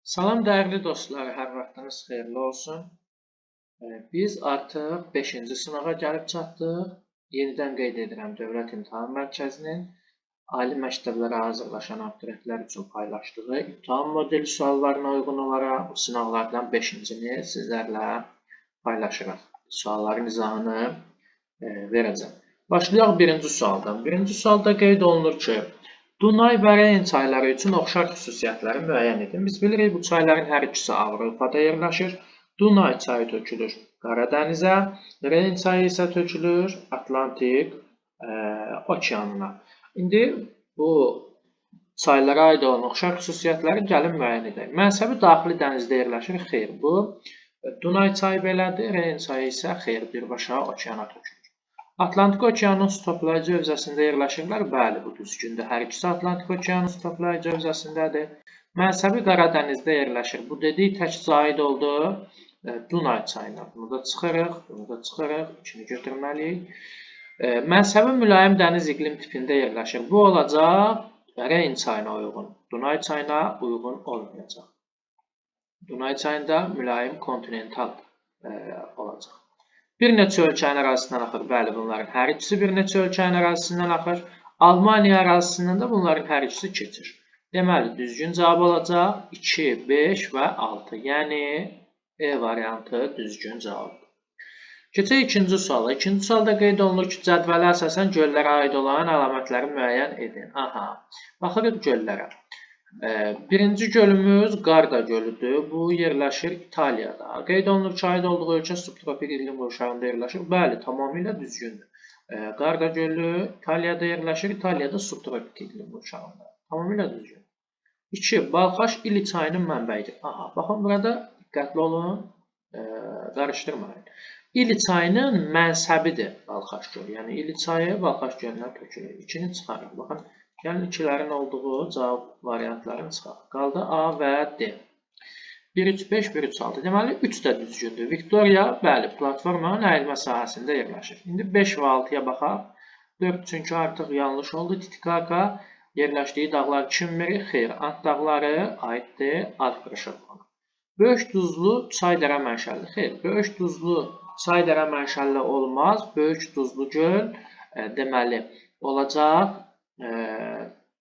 Salam dəyərli dostlar, hər vaxtınız xeyirli olsun. Biz artıq 5-ci sınağa gəlib çatdıq. Yenidən qeyd edirəm, Dövlət İmtahan Mərkəzinin ali məktəblərə hazırlaşan abituriyentlər üçün paylaşdığı imtahan modeli suallarına uyğun olaraq bu sınavlardan 5-cini sizlərlə paylaşırıq. Sualların izahını verəcəm. Başlayaq birinci sualdan. Birinci sualda qeyd olunur ki, Dunay və Reyn çayları üçün oxşar xüsusiyyətləri müəyyən edin. Biz bilirik, bu çayların hər ikisi Avropada yerləşir. Dunay çayı tökülür Qara dənizə, Reyn çayı isə tökülür Atlantik okeanına. İndi bu çaylara aid olan oxşar xüsusiyyətləri gəlin müəyyən edək. Mənsəbi daxili dənizdə yerləşir. Xeyr, bu Dunay çayı belədir, Reyn çayı isə xeyr, birbaşa okeana tökülür. Atlantik okeanın su toplayıcı hövzəsində yerləşirlər. Bəli, bu düzgündür. Hər ikisi Atlantik okeanın su toplayıcı hövzəsindədir. Mənsəbi Qara dənizdə yerləşir. Bu dedik təkcə aid oldu Dunay çayına. Bunu da çıxırıq, bunu da çıxırıq. İkini götürməliyik. Mənsəbi mülayim dəniz iqlim tipində yerləşir. Bu olacaq Reyn çayına uyğun. Dunay çayına uyğun olmayacaq. Dunay çayında mülayim kontinental olacaq. Bir neçə ölkənin ərazisindən axır. Bəli, bunların hər ikisi bir neçə ölkənin ərazisindən axır. Almaniya ərazisindən də bunların hər ikisi keçir. Deməli, düzgün cavab olacaq 2, 5 və 6. Yəni, E variantı düzgün cavabdır. Keçək ikinci suala. İkinci sualda qeyd olunur ki, cədvələ əsasən göllərə aid olan əlamətləri müəyyən edin. Aha, baxırıq göllərə. Birinci gölümüz Qarda gölüdür. Bu yerləşir İtaliyada. Qeyd olunur ki, aid olduğu ölkə subtropik iqlim qurşağında yerləşir. Bəli, tamamilə düzgündür. Qarda gölü İtaliyada yerləşir. İtaliyada subtropik iqlim qurşağında. Tamamilə düzgün. 2. Balxaş İli çayının mənbəyidir. Aha, baxın burada diqqətli olun, qarışdırmayın. İli çayının mənsəbidir Balxaş gölü. Yəni İli çayı Balxaş gölünə tökülür. 2-ni çıxarıq. Baxın. Gəlin ikilərin olduğu cavab variantlarını çıxaq. Qaldı A və D. 1-3-5, 1-3-6. Deməli, 3 də düzgündür. Viktoriya, bəli, platformanın əyilmə sahəsində yerləşir. İndi 5 və 6-ya baxaq. 4 çünki artıq yanlış oldu. Titikaka yerləşdiyi dağlar Kimmeri, xeyr, Ant dağları aiddir Alp qırışıqlığına. Böyük duzlu çay dərə mənşəlli. Xeyr, böyük duzlu çay dərə mənşəlli olmaz. Böyük duzlu göl deməli olacaq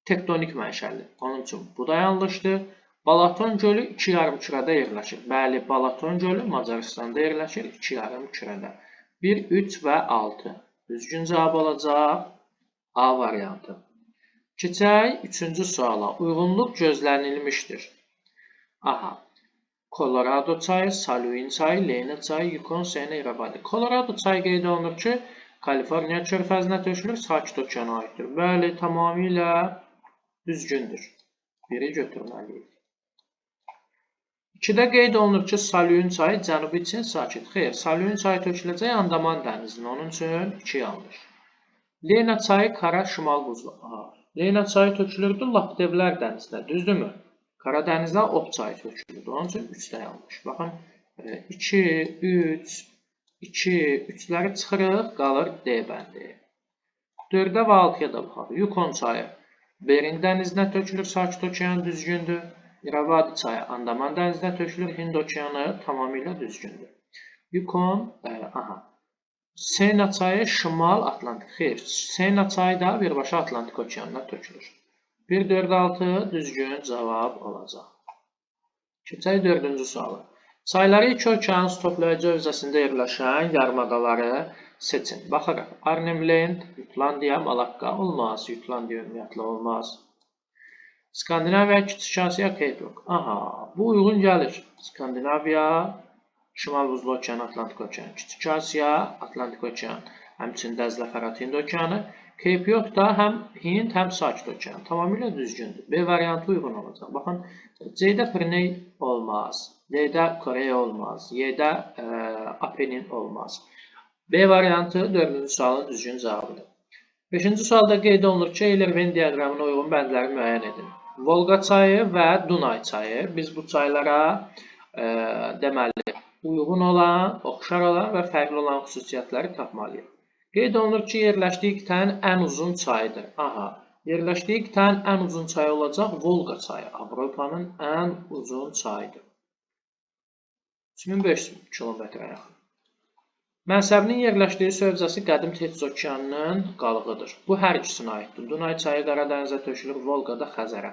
tektonik mənşəli. Onun üçün bu da yanlışdır. Balaton gölü 2 yarımkürədə yerləşir. Bəli, Balaton gölü Macaristanda yerləşir 2 yarımkürədə. 1, 3 və 6. Düzgün cavab olacaq A variantı. Keçək 3-cü suala. Uyğunluq gözlənilmişdir. Aha. Colorado çayı, Saluin çayı, Lena çayı, Yukon, Sena, İrabadi. Colorado çayı qeyd olunur ki, Kaliforniya körfəzinə tökülür, Sakit okeana aiddir. Bəli, tamamilə düzgündür. Biri götürməliyik. 2-də qeyd olunur ki, Saluin çayı cənubi üçün sakit. Xeyr, Saluin çayı töküləcək Andaman dənizinə. Onun üçün 2 yanlış. Lena çayı Kara şimal buzlu. Lena çayı tökülürdü Laptevlər dənizinə. Düzdürmü? Qara dənizə Ob çayı tökülürdü. Onun üçün 3 də yanlış. Baxın, 2, 3, 2, 3-ləri çıxırıq, qalır D bəndi. 4-də və 6-ya da baxaq. Yukon çayı Berin dənizinə tökülür, Sakit okeanı düzgündür. İrabadi çayı Andaman dənizinə tökülür, Hind okeanı tamamilə düzgündür. Yukon, aha. Sena çayı Şimal Atlantik. Xeyr, Sena çayı da birbaşa Atlantik okeanına tökülür. 1, 4, 6 düzgün cavab olacaq. Keçək 4-cü suala. Çayları iki okeanın su toplayıcı hövzəsində yerləşən yarımadaları seçin. Baxırıq. Arnhem Land, Jutlandiya, Malakka olmaz. Jutlandiya ümumiyyətlə olmaz. Skandinaviya, Kiçik Asiya, Cape Rock. Aha, bu uyğun gəlir. Skandinaviya, Şimal Buzlu okean, Atlantik okean. Kiçik Asiya, Atlantik okean. Həmçində Zəfərat Hind okeanı. Cape Rock da həm Hind, həm Sakit okean. Tamamilə düzgündür. B variantı uyğun olacaq. Baxın, C-də Pirney olmaz. D-də Koreya olmaz. Y-də Apenin olmaz. B variantı 4-cü sualın düzgün cavabıdır. 5-ci sualda qeyd olunur ki, Euler-Venn diaqramına uyğun bəndləri müəyyən edin. Volqa çayı və Dunay çayı. Biz bu çaylara deməli uyğun olan, oxşar olan və fərqli olan xüsusiyyətləri tapmalıyıq. Qeyd olunur ki, yerləşdiyi qitənin ən uzun çayıdır. Aha, Yerləşdiyi qitənin ən uzun çayı olacaq Volqa çayı. Avropanın ən uzun çayıdır. 3500 kilometrə yaxın. Mənsəbinin yerləşdiyi hövzəsi qədim Tetis okeanının qalıqıdır. Bu hər ikisinə aiddir. Dunay çayı Qaradənizə tökülür, Volqa da Xəzərə.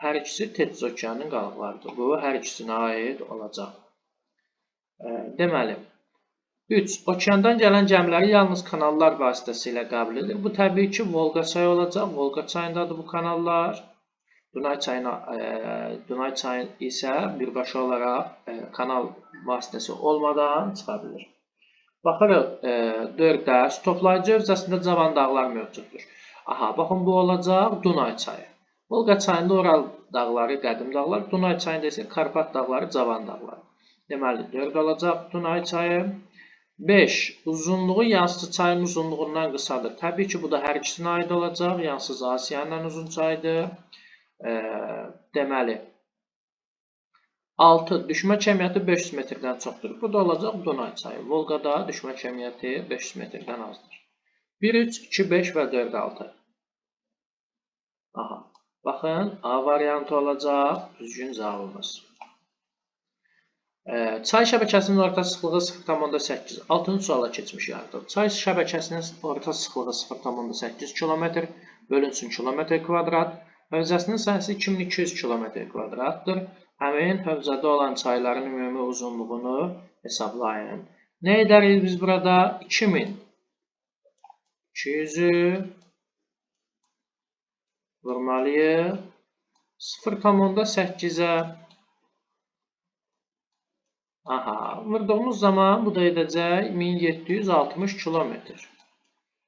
Hər ikisi Tetis okeanının qalıqlarıdır. Bu hər ikisinə aid olacaq. Deməli, 3. Okeandan gələn gəmiləri yalnız kanallar vasitəsilə qəbul edir. Bu təbii ki, Volqa çayı olacaq. Volqa çayındadır bu kanallar. Dunay çayı isə birbaşa olaraq kanal vasitəsi olmadan çıxa bilir. Baxırıq 4-də stoplayıcı hövzəsində Cavan dağlar mövcuddur. Aha, baxın bu olacaq Dunay çayı. Volqa çayında Oral dağları qədim dağlar, Dunay çayında isə Karpat dağları Cavan dağlar. Deməli 4 olacaq Dunay çayı. 5. Uzunluğu Yansızı çayın uzunluğundan qısadır. Təbii ki, bu da hər ikisinə aid olacaq. Yansızı Asiyanın ən uzun çayıdır. Deməli, 6. Düşmə kəmiyyəti 500 metrdən çoxdur. Bu da olacaq Dunay çayı. Volqada düşmə kəmiyyəti 500 metrdən azdır. 1, 3, 2, 5 və 4, 6. Aha, baxın, A variantı olacaq düzgün cavabımız. Çay şəbəkəsinin orta sıxlığı 0,8. 6-cı suala keçmişik artıq. Çay şəbəkəsinin orta sıxlığı 0,8 km bölünsün kilometr kvadrat. Hövzəsinin sahəsi 2200 km kvadratdır. Həmin hövzədə olan çayların ümumi uzunluğunu hesablayın. Nə edərik biz burada? 2200-ü vurmalıyıq 0,8-ə. Aha, vurduğumuz zaman bu da edəcək 1760 km.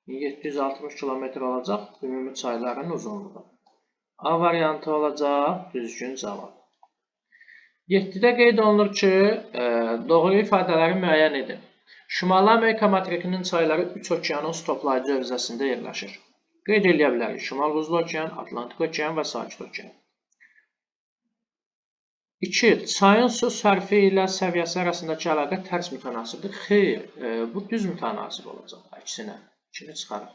1760 km olacaq ümumi çayların uzunluğu. A variantı olacaq düzgün cavab. 7-də qeyd olunur ki, doğru ifadələri müəyyən edin. Şimali Amerika materikinin çayları 3 okeanın stoplayıcı hövzəsində yerləşir. Qeyd edə bilərik Şimal Buzlu okean, Atlantik okean və Sakit okean. 2. Çayın su sərfi ilə səviyyəsi arasındakı əlaqə tərs mütənasibdir. Xeyr, bu düz mütənasib olacaq. Əksinə, 2-ni çıxarıq.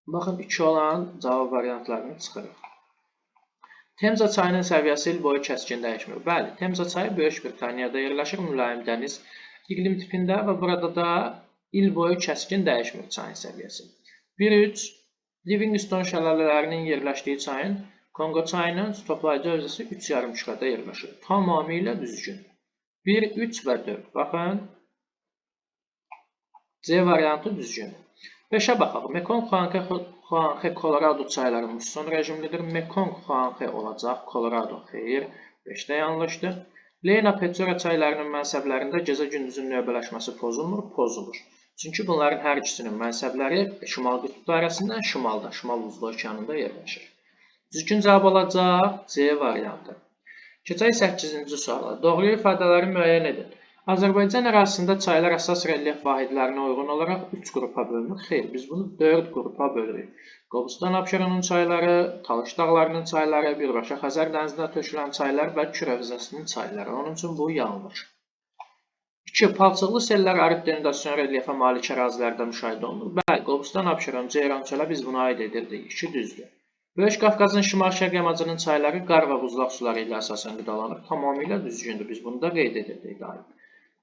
Baxın, 2 olan cavab variantlarını çıxırıq. Temza çayının səviyyəsi il boyu kəskin dəyişmir. Bəli, Temza çayı Böyük Britaniyada yerləşir, mülayim dəniz iqlim tipində və burada da il boyu kəskin dəyişmir çayın səviyyəsi. 1-3. Livingston şəlalələrinin yerləşdiyi çayın Kongo çayının stoplayıcı hövzəsi 3 yarımçıqada yerləşir. Tamamilə düzgün. 1, 3 və 4. Baxın. C variantı düzgün. 5-ə baxaq. Mekong, Xuanxe, Kolorado çayları musson rejimlidir. Mekong, Xuanxe olacaq. Kolorado xeyr. 5-də yanlışdır. Lena, Petsora çaylarının mənsəblərində gecə-gündüzün növbələşməsi pozulmur? Pozulur. Çünki bunların hər ikisinin mənsəbləri Şimal qütb dairəsindən şimalda, Şimal Buzlu okeanında yerləşir. Düzgün cavab olacaq C variantı. Keçək 8-ci suala. Doğru ifadələri müəyyən edin. Azərbaycan ərazisində çaylar əsas relyef vahidlərinə uyğun olaraq 3 qrupa bölünür. Xeyr, biz bunu 4 qrupa bölürük. Qobustan Abşeronun çayları, Talış dağlarının çayları, birbaşa Xəzər dənizinə tökülən çaylar və Kür hövzəsinin çayları. Onun üçün bu yanlış. 2. Palçıqlı sellər arid denudasyon relyefə malik ərazilərdə müşahidə olunur. Bəli, Qobustan Abşeron, Ceyran çölə biz bunu aid edirdik. 2 düzdür. Böyük Qafqazın şimal-şərq yamacının çayları qar və buzlaq suları ilə əsasən qidalanır. Tamamilə düzgündür. Biz bunu da qeyd edirdik daim.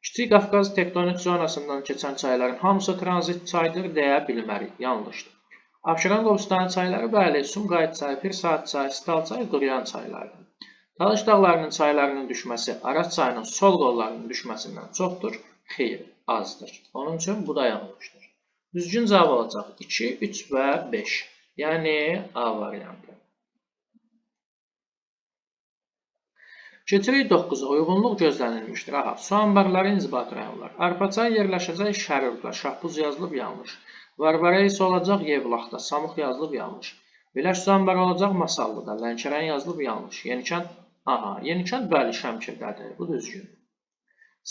Kiçik Qafqaz tektonik zonasından keçən çayların hamısı tranzit çaydır deyə bilmərik. Yanlışdır. Abşeron Qobustan çayları bəli, Sumqayıt çayı, Pirsaat çayı, Stal çayı, Quruyan çaylardır. Talış dağlarının çaylarının düşməsi Araz çayının sol qollarının düşməsindən çoxdur. Xeyr, azdır. Onun üçün bu da yanlışdır. Düzgün cavab olacaq 2, 3 və 5. Yəni A variantı. Keçirik 9-a. Uyğunluq gözlənilmişdir. Aha, su anbarları inzibat rayonlar. Arpaçay yerləşəcək Şərurda. Şahbuz yazılıb yanlış. Varvara isə olacaq Yevlaxda. Samux yazılıb yanlış. Beləş su anbarı olacaq Masallıda. Lənkəran yazılıb yanlış. Yenikənd, aha, Yenikənd bəli Şəmkirdədir. Bu düzgün.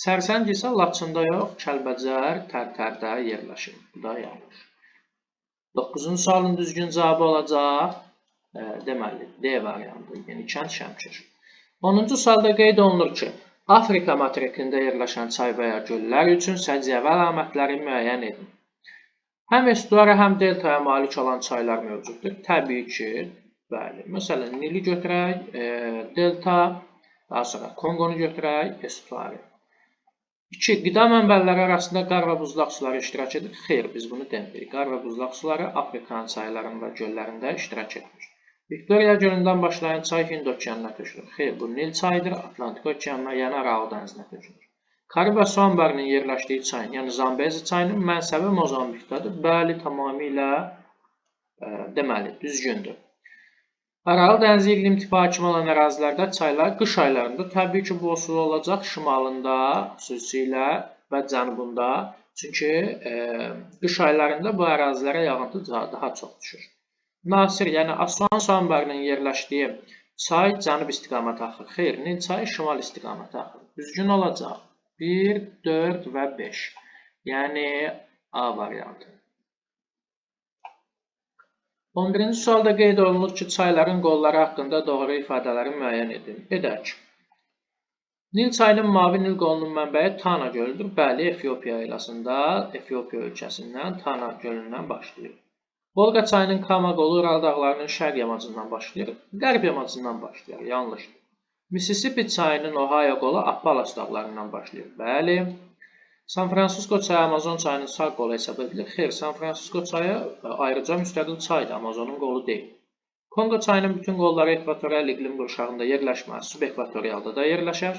Sərsəng isə Laçında yox, Kəlbəcər, Tərtərdə yerləşir. Bu da yanlış. 9-cu sualın düzgün cavabı olacaq, deməli, D variantı, Yenikənd, Şəmkir. 10-cu sualda qeyd olunur ki, Afrika materikində yerləşən çay və ya göllər üçün səciyyəvi əlamətləri müəyyən edin. Həm estuara, həm deltaya malik olan çaylar mövcuddur. Təbii ki, bəli. Məsələn, Nili götürək, delta, daha sonra Konqonu götürək, estuarı. Qida mənbələri arasında qar və buzlaq suları iştirak edir. Xeyr, biz bunu demirik. Qar və buzlaq suları Afrikanın çaylarında, göllərində iştirak etmir. Viktoriya gölündən başlayan çay Hind okeanına tökülür. Xeyr, bu Nil çayıdır, Atlantik okeanına, yəni Aralıq dənizinə tökülür. Kariba su anbarının yerləşdiyi çayın, yəni Zambezi çayının mənsəbi Mozambikdadır. Bəli, tamamilə deməli, düzgündür. Aralıq dənizi iqlim tipi hakim olan ərazilərdə çaylar qış aylarında təbii ki, bol sulu olacaq, şimalında xüsusilə və cənubunda. Çünki qış aylarında bu ərazilərə yağıntı daha çox düşür. Nasir, yəni Aswan su anbarının yerləşdiyi çay cənub istiqamətə axır. Xeyr, Nil çayı şimal istiqamətə axır. Düzgün olacaq 1, 4 və 5. Yəni A variantı. 11-ci sualda qeyd olunur ki, çayların qolları haqqında doğru ifadələri müəyyən edin. Edək. Nil çayının Mavi Nil qolunun mənbəyi Tana gölüdür. Bəli, Efiopiya yaylasında, Efiopiya ölkəsindən Tana gölündən başlayır. Volqa çayının Kama qolu Ural dağlarının şərq yamacından başlayır, qərb yamacından başlayır. Yanlışdır. Mississippi çayının Ohio qolu Appalas dağlarından başlayır. Bəli. San Francisco çayı Amazon çayının sağ qolu hesab edilir. Xeyr, San Francisco çayı ayrıca müstəqil çaydır, Amazonun qolu deyil. Kongo çayının bütün qolları ekvatorial iqlim qurşağında yerləşməz, subekvatorialda da yerləşər.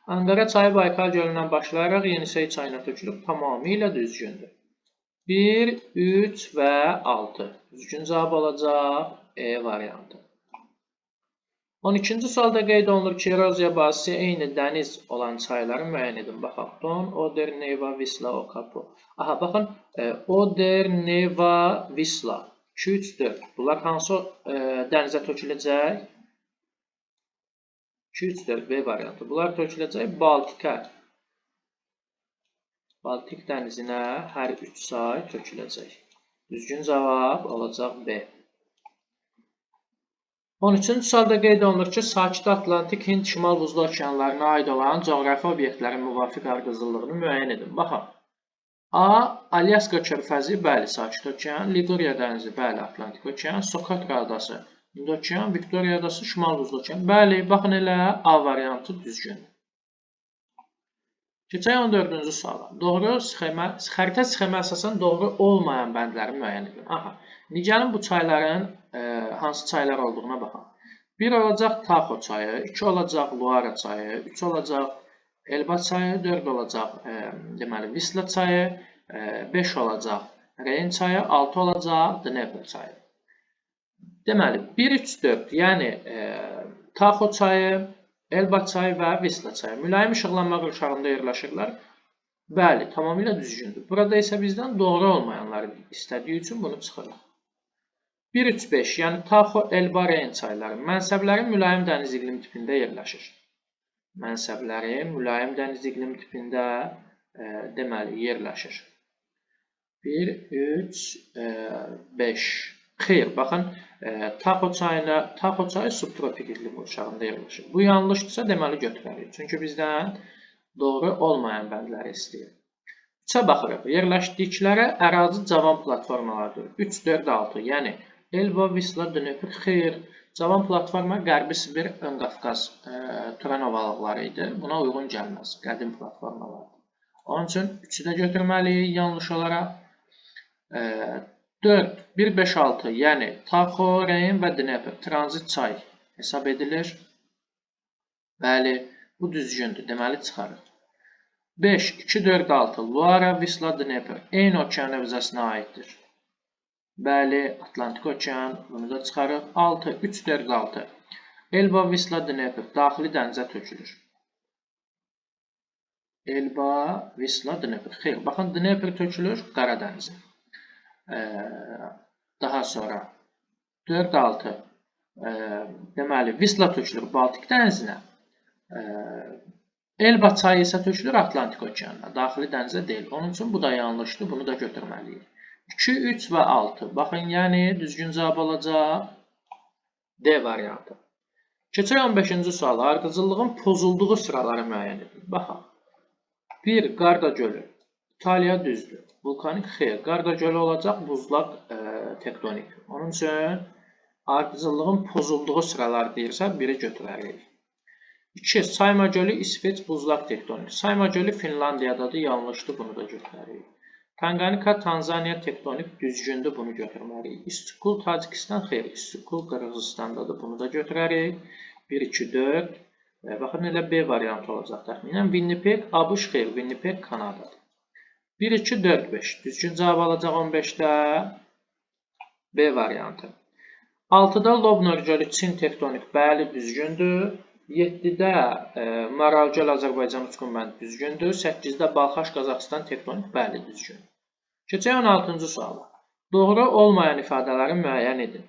Angara çayı Baykal gölündən başlayaraq Yenisey çayına tökülüb, tamamilə düzgündür. 1, 3 və 6. Düzgün cavab olacaq E variantı. 12-ci sualda qeyd olunur ki, eroziya bazisi eyni dəniz olan çayları müəyyən edin. Baxaq, Don, Oder, Neva, Visla, Okapo. Aha, baxın, Oder, Neva, Visla. 2, 3, 4. Bunlar hansı dənizə töküləcək? 2, 3, 4 B variantı. Bunlar töküləcək Baltika. Baltik dənizinə hər 3 çay töküləcək. Düzgün cavab olacaq B. 13-cü sualda qeyd olunur ki, Sakit Atlantik, Hind, Şimal buzlu okeanlarına aid olan coğrafi obyektlərin müvafiq ardıcıllığını müəyyən edin. Baxaq. A. Alyaska körfəzi, bəli, Sakit okean, Liguriya dənizi, bəli, Atlantik okean, Sokotra adası, Hind okean, Viktoriya adası, Şimal buzlu okean. Bəli, baxın elə A variantı düzgündür. Keçək 14-cü suala. Xəritə sxemə əsasən doğru olmayan bəndləri müəyyən edin. Aha, gəlin bu çayların hansı çaylar olduğuna baxaq. 1 olacaq Taxo çayı, 2 olacaq Luara çayı, 3 olacaq Elba çayı, 4 olacaq deməli Visla çayı, 5 olacaq Reyn çayı, 6 olacaq Dnepr çayı. Deməli 1, 3, 4, yəni Taxo çayı, Elba çayı və Visla çayı mülayim işıqlanma qurşağında yerləşirlər. Bəli, tamamilə düzgündür. Burada isə bizdən doğru olmayanları istədiyi üçün bunu çıxırıq. 1, 3, 5, yəni Taxo, Elba, Reyn çayları mənsəbləri mülayim dəniz iqlim tipində yerləşir. Mənsəbləri mülayim dəniz iqlim tipində deməli yerləşir. 1, 3, 5. Xeyr, baxın, Taxo çayı subtropik iqlim qurşağında yerləşir. Bu yanlışdırsa deməli götürərik. Çünki bizdən doğru olmayan bəndləri istəyir. 3-ə baxırıq. Yerləşdikləri ərazi cavan platformalardır. 3, 4, 6. Yəni Elba, Visla, Dnepr. Xeyr. Cavan platforma Qərbi Sibir, Ön Qafqaz Turan ovalıqları idi. Buna uyğun gəlməz. Qədim platformalardır. Onun üçün 3-ü də götürməliyik yanlış olaraq. 4, 1, 5, 6. Yəni Taxo, Reyn və Dnepr. Tranzit çay hesab edilir. Bəli, bu düzgündür. Deməli çıxarıq. 5, 2, 4, 6. Luara, Visla, Dnepr. Eyni okean hövzəsinə aiddir. Bəli, Atlantik okean. Bunu da çıxarıq. 6, 3, 4, 6. Elba, Visla, Dnepr. Daxili dənizə tökülür. Elba, Visla, Dnepr. Xeyr, baxın, Dnepr tökülür Qara dənizə. Daha sonra 4, 6. Deməli, Visla tökülür Baltik dənizinə. Elba çayı isə tökülür Atlantik okeanına. Daxili dənizə deyil. Onun üçün bu da yanlışdır. Bunu da götürməliyik. 2, 3 və 6. Baxın, yəni düzgün cavab olacaq D variantı. Keçək 15-ci suala. Ardıcıllığın pozulduğu sıraları müəyyən edin. Baxaq. 1. Qarda gölü. İtaliya düzdür. Vulkanik xeyr. Qarda gölü olacaq, buzlaq tektonik. Onun üçün ardıcıllığın pozulduğu sıralar deyirsə, biri götürərik. 2. Sayma gölü İsveç buzlaq tektonik. Sayma gölü Finlandiyadadır, yanlışdır, bunu da götürərik. Tanganika Tanzaniya tektonik, düzgündür, bunu götürməliyik. İstikul Tacikistan xeyr, İstikul Qırğızıstandadır, bunu da götürərik. 1, 2, 4. Baxın, elə B variantı olacaq təxminən. Winnipeg, ABŞ xeyr, Winnipeg Kanadadır. 1, 2, 4, 5. Düzgün cavab alacaq 15-də B variantı. 6-da Lobnor gölü Çin tektonik, bəli, düzgündür. 7-də Maral göl Azərbaycan uçqun bənd düzgündür. 8-də Balxaş Qazaxıstan tektonik, bəli, düzgündür. Keçək 16-cı suala. Doğru olmayan ifadələri müəyyən edin.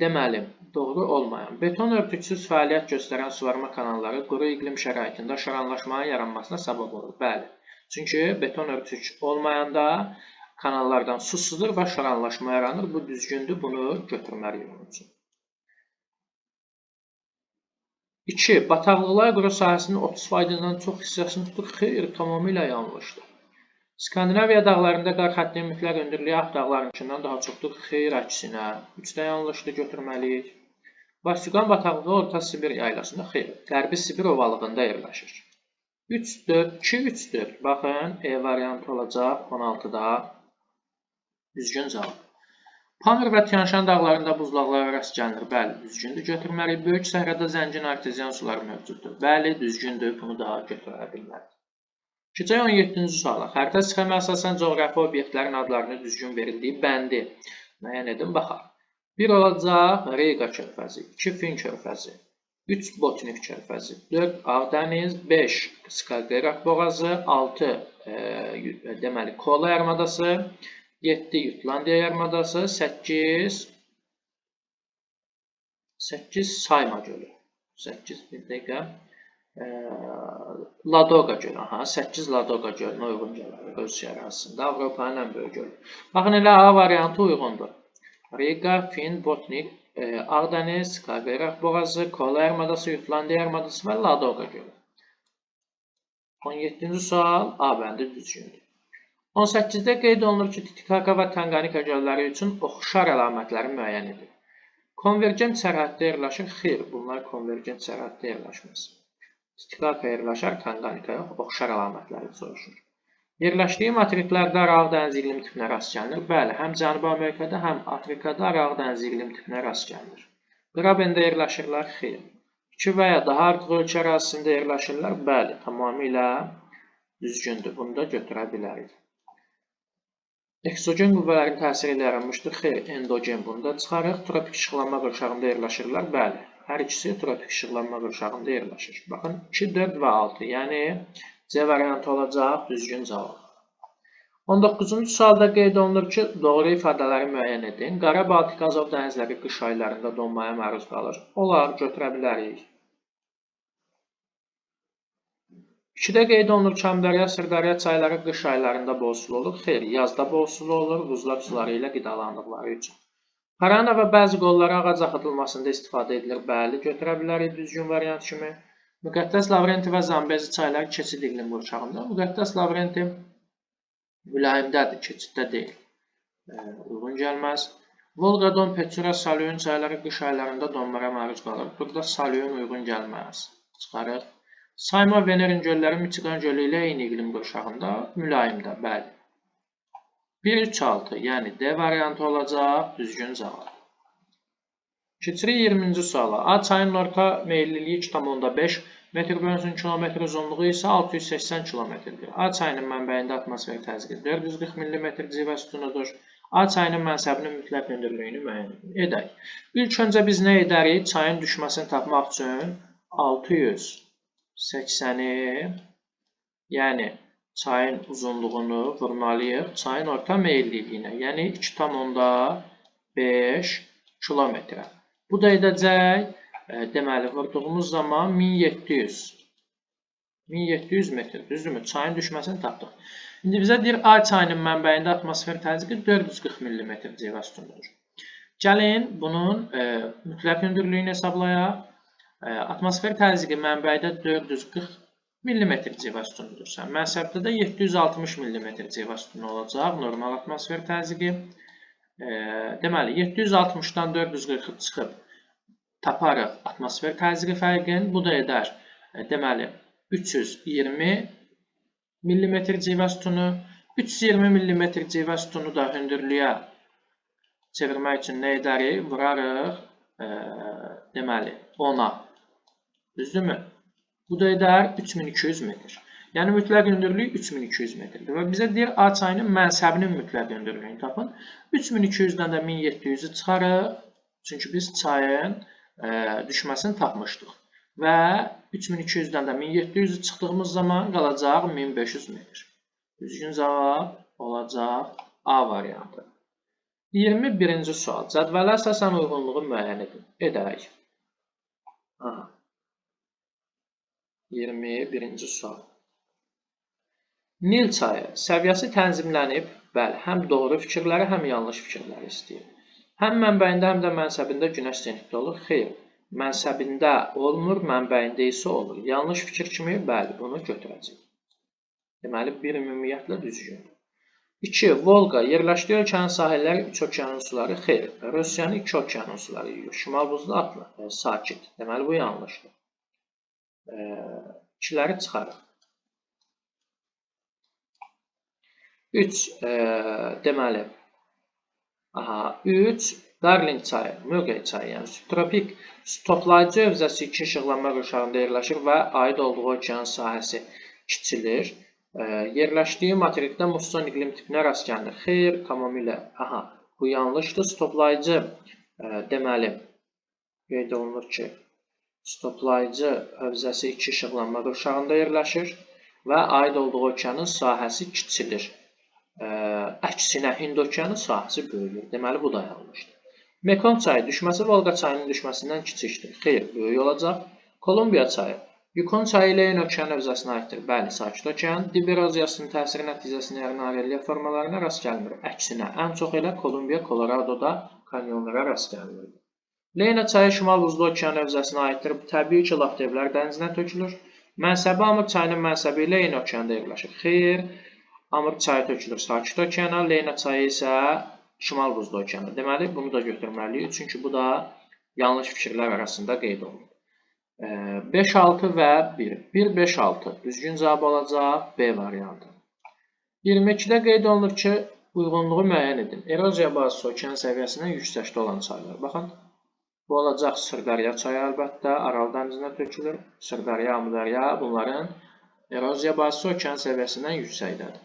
Deməli, doğru olmayan. Beton örtüksüz fəaliyyət göstərən suvarma kanalları quru iqlim şəraitində şaranlaşmanın yaranmasına səbəb olur. Bəli. Çünki beton örtük olmayanda kanallardan su sızır və şaranlaşma yaranır. Bu düzgündür, bunu götürməliyik onun üçün. 2. Bataqlıqlar quru sahəsinin 30%-dən çox hissəsini tutur. Xeyr, tamamilə yanlışdır. Skandinaviya dağlarında qar xəttinin mütləq hündürlüyü Alp dağlarınkindən daha çoxdur. Xeyr, əksinə. 3-də yanlışdır, götürməliyik. Vasiqan bataqlığı Orta Sibir yaylasında, xeyr, Qərbi Sibir ovalığında yerləşir. 3, 4, 2, 3, 4. Baxın, E variantı olacaq 16-da. Düzgün cavab. Pamir və Tianşan dağlarında buzlaqlara rast gəlinir. Bəli, düzgündür, götürməliyik. Böyük səhrada zəngin arteziyan sular mövcuddur. Bəli, düzgündür, bunu daha götürə bilmərik. Keçək 17-ci suala. Xəritə sxemə əsasən coğrafi obyektlərin adlarını düzgün verildiyi bəndi müəyyən edin, baxaq. 1 olacaq Reyqa körfəzi, 2 Fin körfəzi, 3 Botnik körfəzi, 4 Ağdəniz, 5 Skagerrak boğazı, 6 deməli Kola yarımadası, 7 Jutlandiya yarımadası, 8 Sayma gölü. 8 bir dəqiqə. Ladoqa gölü, 8 Ladoqa gölünə uyğun gəlir Rusiya ərazisində, Avropanın ən böyük gölü. Baxın, elə A variantı uyğundur. Riga, Fin, Botnik, Ağdəniz, Skagerrak boğazı, Kola yarımadası, Jutlandiya yarımadası və Ladoqa gölü. 17-ci sual A bəndi düzgündür. 18-də qeyd olunur ki, Titicaca və Tanganika gölləri üçün oxşar əlamətləri müəyyən edir. Konvergent sərhəddə yerləşir, xeyr, bunlar konvergent sərhəddə yerləşməz. Titicaca yerləşər, Tanganika yox, oxşar əlamətləri soruşur. Yerləşdiyi materiklərdə Aralıq dəniz iqlim tipinə rast gəlinir. Bəli, həm Cənubi Amerikada, həm Afrikada Aralıq dəniz iqlim tipinə rast gəlinir. Qrabendə yerləşirlər, xeyr. 2 və ya daha artıq ölkə ərazisində yerləşirlər, bəli, tamamilə düzgündür. Bunu da götürə bilərik. Eksogen qüvvələrin təsiri ilə yaranmışdır, xeyr, endogen. Bunu da çıxarıq. Tropik işıqlanma qurşağında yerləşirlər, bəli. Hər ikisi tropik işıqlanma qurşağında yerləşir. Baxın, 2, 4 və 6. Yəni, C variantı olacaq, düzgün cavab. 19-cu sualda qeyd olunur ki, doğru ifadələri müəyyən edin. Qara Baltik Azov dənizləri qış aylarında donmaya məruz qalır. Olar, götürə bilərik. 2-də qeyd olunur ki, Əmdərya, Sırdarya çayları qış aylarında bol sulu olur. Xeyr, yazda bol sulu olur, buzlaq suları ilə qidalandıqları üçün. Parana və bəzi qollara ağac axıdılmasında istifadə edilir. Bəli, götürə bilərik düzgün variant kimi. Müqəddəs Lavrenti və Zambezi çayları keçid iqlim qurşağında. Müqəddəs Lavrenti mülayimdədir, keçiddə deyil. Uyğun gəlməz. Volqa, Don, Peçura, Salyon çayları qış aylarında donmaya məruz qalır. Burada Salyon uyğun gəlməz. Çıxarıq. Sayma Venerin gölləri Michigan gölü ilə eyni iqlim qurşağında mülayimdə, bəli. 1, 3, 6, yəni D variantı olacaq, düzgün cavab. Keçirik 20-ci suala. A çayının orta meyilliliyi 2,5 metr/sün kilometr uzunluğu isə 680 kilometrdir. A çayının mənbəyində atmosfer təzyiqi 440 mm civə sütunudur. A çayının mənsəbinin mütləq hündürlüyünü müəyyən edək. İlk öncə biz nə edərik? Çayın düşməsini tapmaq üçün 680-i, yəni çayın uzunluğunu vurmalıyıq çayın orta meyilliliyinə, yəni 2,5 kilometrə. Bu da edəcək, deməli, vurduğumuz zaman 1700 metr, düzdürmü? Çayın düşməsini tapdıq. İndi bizə deyir, A çayının mənbəyində atmosfer təzyiqi 440 mm civə sütunudur. Gəlin, bunun mütləq hündürlüyünü hesablayaq. Atmosfer təzyiqi mənbəydə 440 millimetr civə sütunudursa, mənsəbdə də 760 millimetr civə sütunu olacaq, normal atmosfer təzyiqi. Deməli, 760-dan 440 çıxıb taparıq atmosfer təzyiqi fərqini. Bu da edər, deməli, 320 millimetr civə sütunu. 320 millimetr civə sütunu da hündürlüyə çevirmək üçün nə edərik? Vurarıq, deməli, 10-a. Düzdürmü? Bu da edər 3200 metr. Yəni, mütləq hündürlük 3200 metrdir. Və bizə deyir, A çayının mənsəbinin mütləq hündürlüyünü tapın. 3200-dən də 1700-ü çıxarıq. Çünki biz çayın düşməsini tapmışdıq. Və 3200-dən də 1700-ü çıxdığımız zaman qalacaq 1500 metr. Düzgün cavab olacaq A variantı. 21-ci sual. Cədvələ əsasən uyğunluğu müəyyən edin. Edək. 21-ci sual. Nil çayı səviyyəsi tənzimlənib, bəli, həm doğru fikirləri, həm yanlış fikirləri istəyir. Həm mənbəyində, həm də mənsəbində günəş zenitdə olur. Xeyr, mənsəbində olmur, mənbəyində isə olur. Yanlış fikir kimi, bəli, bunu götürəcək. Deməli, bir ümumiyyətlə düzgündür. 2. Volqa yerləşdiyi ölkənin sahilləri 3 okeanın suları. Xeyr, Rusiyanın 2 okeanın suları yuyur. Şimal buzlu atlı, sakit. Deməli, bu yanlışdır. İkiləri çıxarıq. 3. Deməli, 3. Darling çayı, Mürgey çayı, yəni subtropik toplayıcı hövzəsi 2 işıqlanma qurşağında yerləşir və aid olduğu okean sahəsi kiçilir. Yerləşdiyi materikdə musson iqlim tipinə rast gəlinir. Xeyr, tamamilə. Bu yanlışdır. Stoplayıcı, deməli, qeyd olunur ki, stoplayıcı hövzəsi 2 işıqlanma qurşağında yerləşir və aid olduğu okeanın sahəsi kiçilir. Əksinə, Hind okeanı sahəsi böyüyür. Deməli, bu da yanlışdır. Mekong çayı düşməsi Volqa çayının düşməsindən kiçikdir. Xeyr, böyük olacaq. Kolumbiya çayı Yukon çayı ilə eyni okean hövzəsinə aiddir. Bəli, sakit okean. Dib eroziyasının təsiri nəticəsində yaranan relyev formalarına rast gəlinmir. Əksinə, ən çox elə Kolumbiya, Koloradoda kanyonlara rast gəlinir. Leyna çayı şimal buzlu okean hövzəsinə aiddir. Təbii ki, Lavdevlər dənizinə tökülür. Mənsəbi Amur çayının mənsəbi ilə eyni okeanda yerləşir. Xeyr, Amur çayı tökülür sakit okeana, Leyna çayı isə şimal buzlu okeana. Deməli, bunu da götürməliyik. Çünki bu da yanlış fikirlər arasında qeyd olunur. 5-6 və 1. 1-5-6. Düzgün cavab olacaq B variantı. 22-də qeyd olunur ki, uyğunluğu müəyyən edin. Eroziya bazası okean səviyyəsindən yüksəkdə olan çaylar. Baxın, bu olacaq Sırdarya çayı əlbəttə, Aral dənizinə tökülür. Sırdarya, Amudarya bunların eroziya bazası okean səviyyəsindən yüksəkdədir.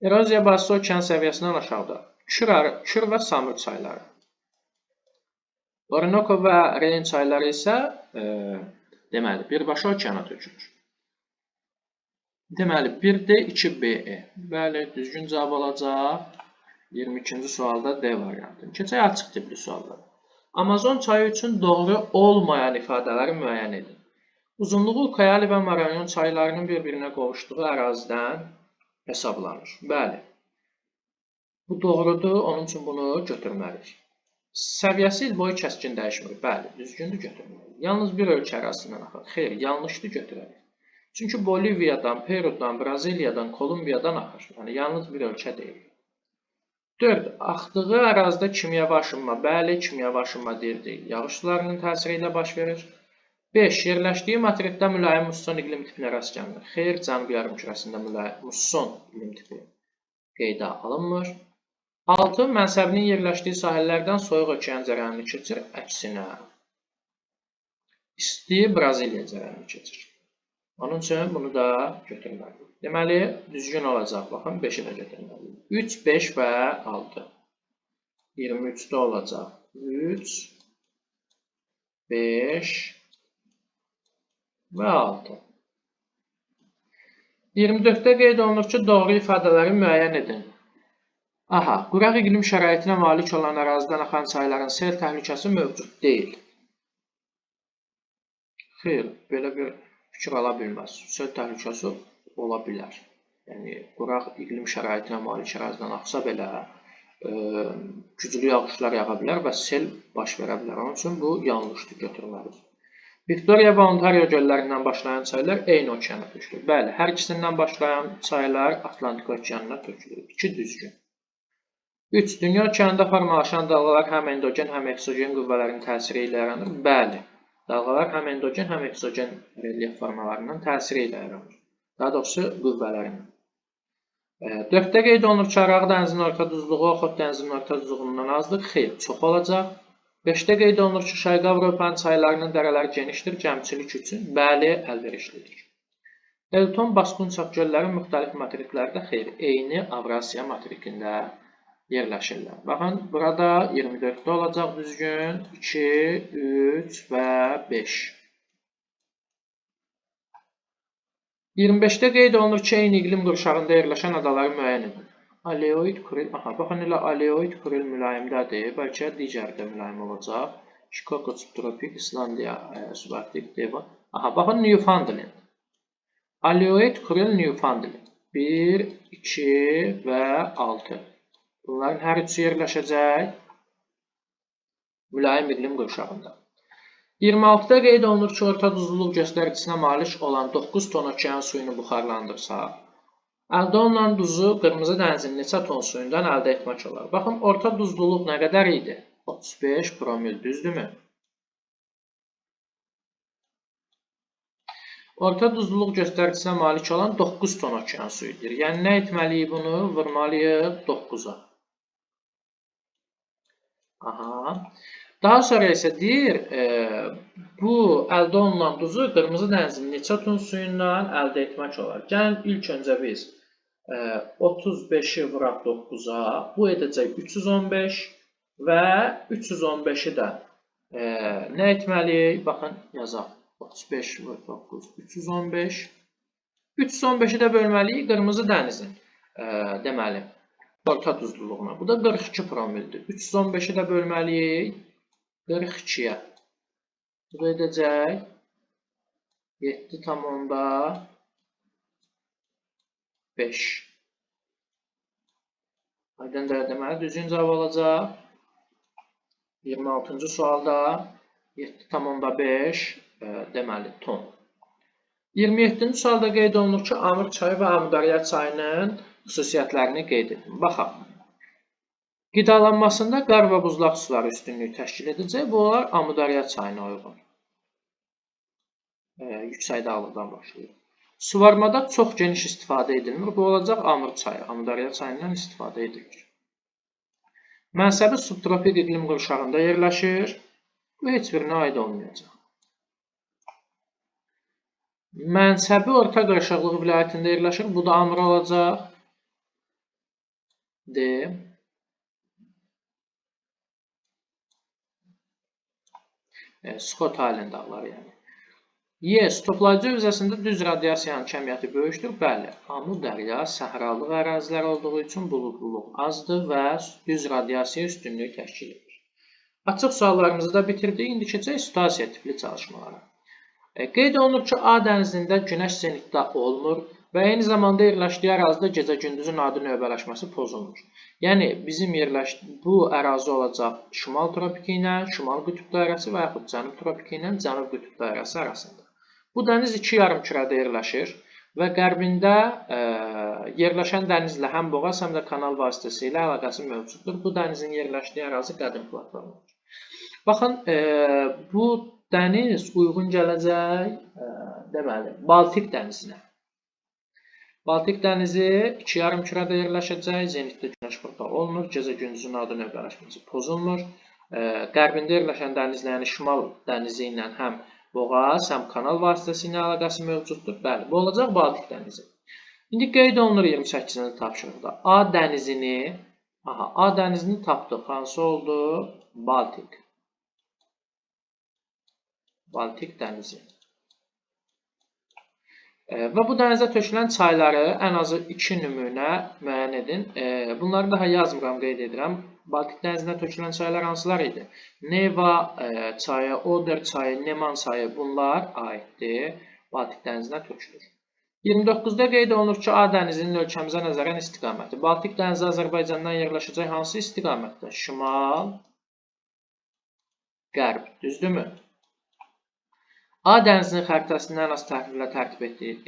Eroziya bazası okean səviyyəsindən aşağıda. Kür və Samur çayları. Orinoco və Reyn çayları isə deməli, birbaşa okeana tökülür. Deməli, 1D, 2BE. Bəli, düzgün cavab olacaq 22-ci sualda D variantı. Keçək açıq tipli suallar. Amazon çayı üçün doğru olmayan ifadələri müəyyən edin. Uzunluğu Ucayali və Marañón çaylarının bir-birinə qovuşduğu ərazidən hesablanır. Bəli, bu doğrudur, onun üçün bunu götürməliyik. Səviyyəsi il boyu kəskin dəyişmir. Bəli, düzgündür, götürməliyik. Yalnız bir ölkə ərazisindən axır. Xeyr, yanlışdır, götürərik. Çünki Boliviyadan, Perudan, Braziliyadan, Kolumbiyadan axır. Yəni, yalnız bir ölkə deyil. 4. Axdığı ərazidə kimyəvi aşınma. Bəli, kimyəvi aşınma deyil. Yağış sularının təsiri ilə baş verir. 5. Yerləşdiyi materikdə mülayim musson iqlim tipinə rast gəlinir. Xeyr, Cənubi yarımkürəsində mülayim musson iqlim tipi qeydə alınmır. 6. Mənsəbinin yerləşdiyi sahillərdən soyuq okean cərəyanını keçir, əksinə. İsti Braziliya cərəyanını keçir. Onun üçün bunu da götürməliyik. Deməli, düzgün olacaq. Baxın, 5-i də götürməliyik. 3, 5 və 6. 23-də olacaq. 3, 5 və 6. 24-də qeyd olunur ki, doğru ifadələri müəyyən edin. Quraq iqlim şəraitinə malik olan ərazidən axan çayların sel təhlükəsi mövcud deyil. Xeyr, belə bir fikir ala bilməz. Sel təhlükəsi ola bilər. Yəni, quraq iqlim şəraitinə malik ərazidən axsa belə güclü yağışlar yağa bilər və sel baş verə bilər. Onun üçün bu yanlışdır, götürməlidir. Victoria və Ontario göllərindən başlayan çaylar eyni okeana tökülür. Bəli, hər ikisindən başlayan çaylar Atlantik okeanına tökülür. 2 düzgün. 3. Dünya okeanında formalaşan dalğalar həm endogen, həm eksogen qüvvələrin təsiri ilə yaranır. Bəli, dalğalar həm endogen, həm eksogen relyef formalarının təsiri ilə yaranır. Daha doğrusu qüvvələrin. 4-də qeyd olunur ki, Araq dənizinin orta duzluğu Oxot dənizinin orta duzluğundan azdır. Xeyr, çox olacaq. 5-də qeyd olunur ki, Şərqi Avropanın çaylarının dərələri genişdir, gəmiçilik üçün. Bəli, əlverişlidir. Elton, Baskunçaq gölləri müxtəlif materiklərdə xeyr, eyni Avrasiya materikində yerləşirlər. Baxın, burada 24-də olacaq düzgün, 2, 3 və 5. 25-də qeyd olunur ki, eyni iqlim qurşağında yerləşən adaları müəyyən edin. Aleoid Kuril, baxın elə Aleoid Kuril mülayimdədir, bəlkə digəri də mülayim olacaq. Şikoko subtropik, İslandiya subarktik, Devon. Baxın Newfoundland. Aleoid Kuril Newfoundland. 1, 2 və 6. Bunların hər üçü yerləşəcək mülayim iqlim qurşağında. 26-da qeyd olunur ki, orta duzluluq göstəricisine malik olan 9 ton okean suyunu buxarlandırsa, əldə olunan duzu Qırmızı dənizin neçə ton suyundan əldə etmək olar? Baxın, orta duzluluq nə qədər idi? 35 promil, düzdürmü? Orta duzluluq göstəricisine malik olan 9 ton okean suyudur. Yəni, nə etməliyik bunu? Vurmalıyıq 9-a. Daha sonra isə deyir, bu əldə olunan duzu Qırmızı dənizin neçə ton suyundan əldə etmək olar. Gəlin, ilk öncə biz 35-i vuraq 9-a, bu edəcək 315 və 315-i də nə etməliyik? Baxın, yazaq. 35 vur 9, 315. 315-i də bölməliyik Qırmızı dənizin, deməli, orta duzluluğuna. Bu da 42 promildir. 315-i də bölməliyik 42-yə. Bu da edəcək 7,5. Aydındır, deməli, düzgün cavab olacaq. 26-cı sualda 7,5 deməli ton. 27-ci sualda qeyd olunur ki, Amur çayı və Amudarya çayının xüsusiyyətlərini qeyd edin. Baxaq. Qidalanmasında qar və buzlaq suları üstünlüyü təşkil edəcək. Bu olar Amudarya çayına uyğun. Yüksək dağlıqdan başlayır. Suvarmada çox geniş istifadə edilmir. Bu olacaq Amur çayı. Amudarya çayından istifadə edilir. Mənsəbi subtropik iqlim qurşağında yerləşir. Bu heç birinə aid olmayacaq. Mənsəbi orta qırışıqlıq vilayətində yerləşir. Bu da Amur olacaq. D. Skotland dağları yəni. Yes, toplayıcı hövzəsində düz radiasiyanın kəmiyyəti böyükdür. Bəli, Amur dərya səhralıq ərazilər olduğu üçün buludluluq azdır və düz radiasiya üstünlüyü təşkil edir. Açıq suallarımızı da bitirdik. İndi keçək situasiya tipli çalışmalara. Qeyd olunur ki, A dənizində günəş zenitdə olmur və eyni zamanda yerləşdiyi ərazidə gecə-gündüzün adi növbələşməsi pozulmur. Yəni, bizim bu ərazi olacaq şimal tropiki ilə şimal qütb dairəsi və yaxud cənub tropiki ilə cənub qütb dairəsi arasında. Bu dəniz iki yarımkürədə yerləşir və qərbində yerləşən dənizlə həm boğaz, həm də kanal vasitəsilə əlaqəsi mövcuddur. Bu dənizin yerləşdiyi ərazi qədim platformudur. Baxın, bu dəniz uyğun gələcək, deməli, Baltik dənizinə. Baltik dənizi iki yarımkürədə yerləşəcək, zenitdə günəş burada olmur, gecə-gündüzün adi növbələşməsi pozulmur. Qərbində yerləşən dənizlə, yəni şimal dənizi ilə həm boğaz, həm kanal vasitəsi ilə əlaqəsi mövcuddur. Bəli, bu olacaq Baltik dənizi. İndi qeyd olunur 28-ci tapşırıqda. A dənizini tapdıq. Hansı oldu? Baltik. Baltik dənizi. Və bu dənizə tökülən çayları ən azı 2 nümunə müəyyən edin. Bunları daha yazmıram, qeyd edirəm. Baltik dənizinə tökülən çaylar hansılar idi? Neva çayı, Oder çayı, Neman çayı bunlar aiddir. Baltik dənizinə tökülür. 29-da qeyd olunur ki, A dənizinin ölkəmizə nəzərən istiqaməti. Baltik dənizi Azərbaycandan yerləşəcək hansı istiqamətdə? Şimal, qərb, düzdürmü? A dənizinin xəritəsindən az tərtiblə tərtib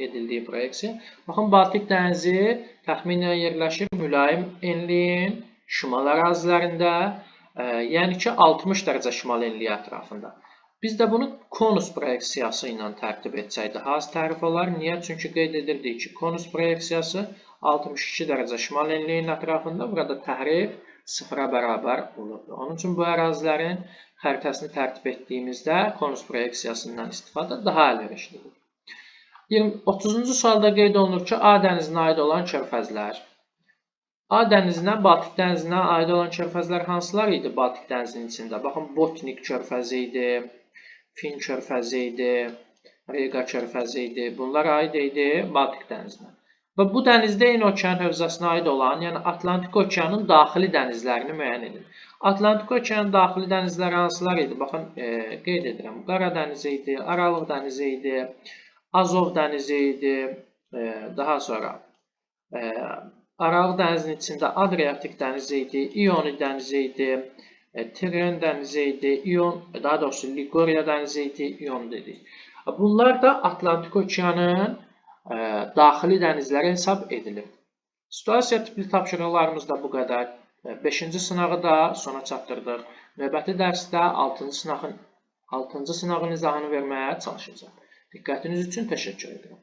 edildiyi proyeksiya. Baxın, Baltik dənizi təxminən yerləşir mülayim enliyin şimal ərazilərində, yəni ki 60 dərəcə şimal enliyi ətrafında. Biz də bunu konus proyeksiyası ilə tərtib etsək daha az tərif olar. Niyə? Çünki qeyd edirdik ki, konus proyeksiyası 62 dərəcə şimal enliyin ətrafında, burada təhrif 0-a bərabər olurdu. Onun üçün bu ərazilərin xəritəsini tərtib etdiyimizdə konus proyeksiyasından istifadə daha əlverişlidir. 30-cu sualda qeyd olunur ki, A dənizinə aid olan körfəzlər. A dənizinə, Baltik dənizinə aid olan körfəzlər hansılar idi Baltik dənizinin içində? Baxın, Botnik körfəzi idi, Fin körfəzi idi, Riga körfəzi idi. Bunlar aid idi Baltik dənizinə. Və bu dənizdə eyni okean hövzəsinə aid olan, yəni Atlantik okeanın daxili dənizlərini müəyyən edin. Atlantik okeanın daxili dənizləri hansılar idi? Baxın, qeyd edirəm. Qara dənizi idi, Aralıq dənizi idi, Azov dənizi idi, daha sonra Aralıq dənizinin içində Adriatik dənizi idi, İoni dənizi idi, Tiren dənizi idi, daha doğrusu Liguriya dənizi idi, İon dedik. Bunlar da Atlantik okeanın daxili dənizləri hesab edilir. Situasiya tipli tapşırıqlarımız da bu qədər. 5-ci sınağı da sona çatdırdıq. Növbəti dərsdə 6-cı sınağın izahını verməyə çalışacağıq. Diqqətiniz üçün təşəkkür edirəm.